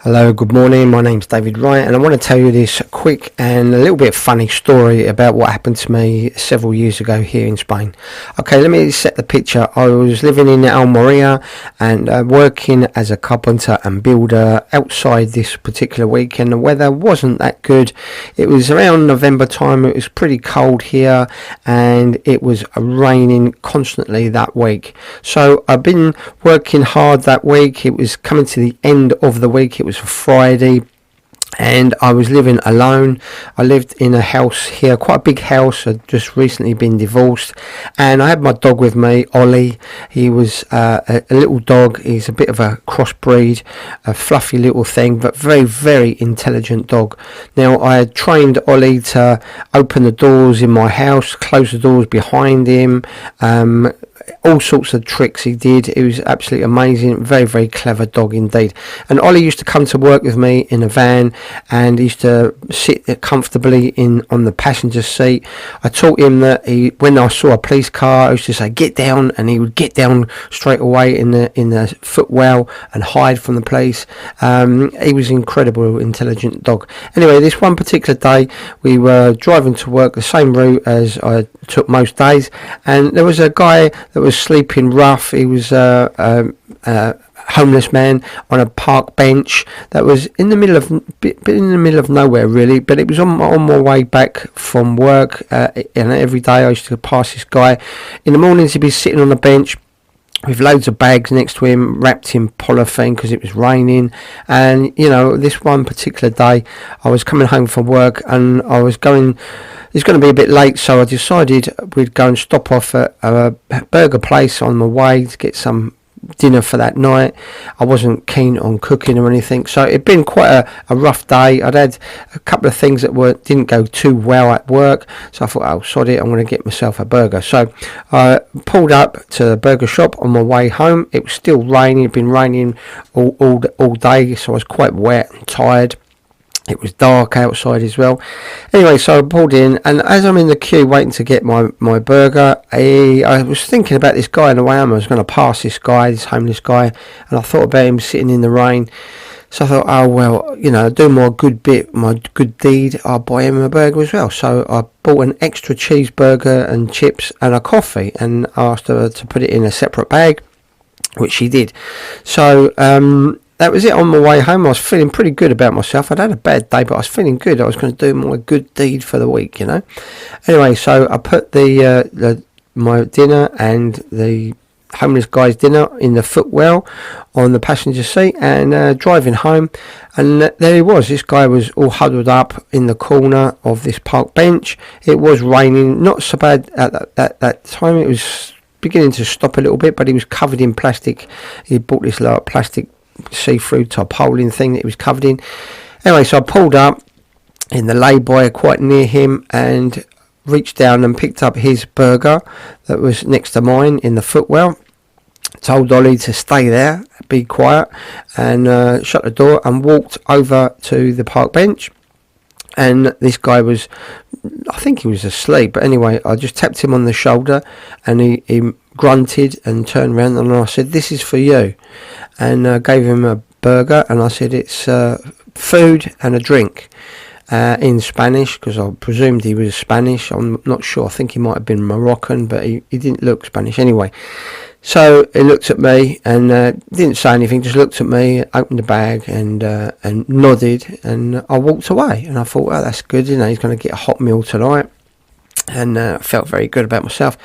Hello, good morning. My name's David Wright, and I want to tell you this quick and a little bit funny story about what happened to me several years ago here in Spain. Okay, let me set the picture. I was living in Almeria and working as a carpenter and builder outside this particular week, and the weather wasn't that good. It was around November time. It was pretty cold here, and it was raining constantly that week. So I've been working hard that week. It was coming to the end of the week. It was a Friday, and I was living alone. I lived in a house here, quite a big house. I'd just recently been divorced, and I had my dog with me, Ollie. He was a little dog. He's a bit of a crossbreed, a fluffy little thing, but very, very intelligent dog. Now, I had trained Ollie to open the doors in my house, close the doors behind him, all sorts of tricks he did. It was absolutely amazing. Very, very clever dog indeed. And Ollie used to come to work with me in a van, and he used to sit comfortably on the passenger seat. I taught him that when I saw a police car, I used to say get down, and he would get down straight away in the footwell and hide from the police. He was an incredible intelligent dog. Anyway, this one particular day we were driving to work the same route as I took most days, and there was a guy that was sleeping rough. He was a homeless man on a park bench that was in the middle of nowhere really, but it was on my way back from work, and every day I used to pass this guy. In the mornings he'd be sitting on the bench with loads of bags next to him, wrapped in polythene because it was raining. And this one particular day I was coming home from work, and it's going to be a bit late, so I decided we'd go and stop off at a burger place on my way to get some dinner for that night. I wasn't keen on cooking or anything, so it'd been quite a rough day. I'd had a couple of things that didn't go too well at work, so I thought, oh sod it, I'm going to get myself a burger. So I pulled up to the burger shop on my way home. It was still raining. It'd been raining all day, so I was quite wet and tired. It was dark outside as well. Anyway, so I pulled in, and as I'm in the queue waiting to get my burger, I was thinking about this guy in the way home. I was going to pass this homeless guy, and I thought about him sitting in the rain. So I thought, oh well, do my good deed, I'll buy him a burger as well. So I bought an extra cheeseburger and chips and a coffee, and asked her to put it in a separate bag, which she did. So that was it. On my way home, I was feeling pretty good about myself. I'd had a bad day, but I was feeling good. I was going to do my good deed for the week, Anyway, so I put my dinner and the homeless guy's dinner in the footwell on the passenger seat, and driving home, and there he was. This guy was all huddled up in the corner of this park bench. It was raining, not so bad at that time. It was beginning to stop a little bit, but he was covered in plastic. He bought this plastic see-through tarpaulin thing that he was covered in. Anyway, so I pulled up in the lay-by quite near him and reached down and picked up his burger that was next to mine in the footwell. Told Ollie to stay there, be quiet, and shut the door, and walked over to the park bench. And this guy I think he was asleep, but anyway, I just tapped him on the shoulder, and he grunted and turned around, and I said, "This is for you," and gave him a burger, and I said, "It's food and a drink," in Spanish, because I presumed he was Spanish. I'm not sure. I think he might have been Moroccan, but he didn't look Spanish anyway. So he looked at me and didn't say anything, just looked at me, opened the bag and nodded, and I walked away. And I thought, oh, that's good, he's going to get a hot meal tonight. And felt very good about myself.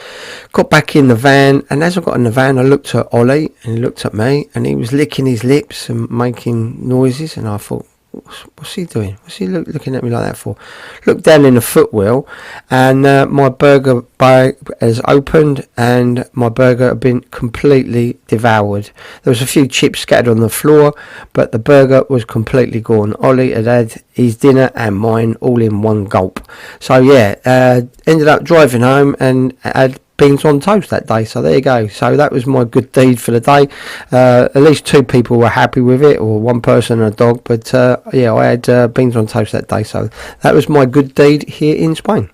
Got back in the van, and as I got in the van, I looked at Ollie, and he looked at me, and he was licking his lips and making noises, and I thought, what's he doing? What's he looking at me like that for? Looked down in the footwell, and my burger bag has opened, and my burger had been completely devoured. There was a few chips scattered on the floor, but the burger was completely gone. Ollie had his dinner and mine all in one gulp. So yeah, ended up driving home and had beans on toast that day. So there you go. So that was my good deed for the day. At least two people were happy with it, or one person and a dog, but yeah, I had beans on toast that day. So that was my good deed here in Spain.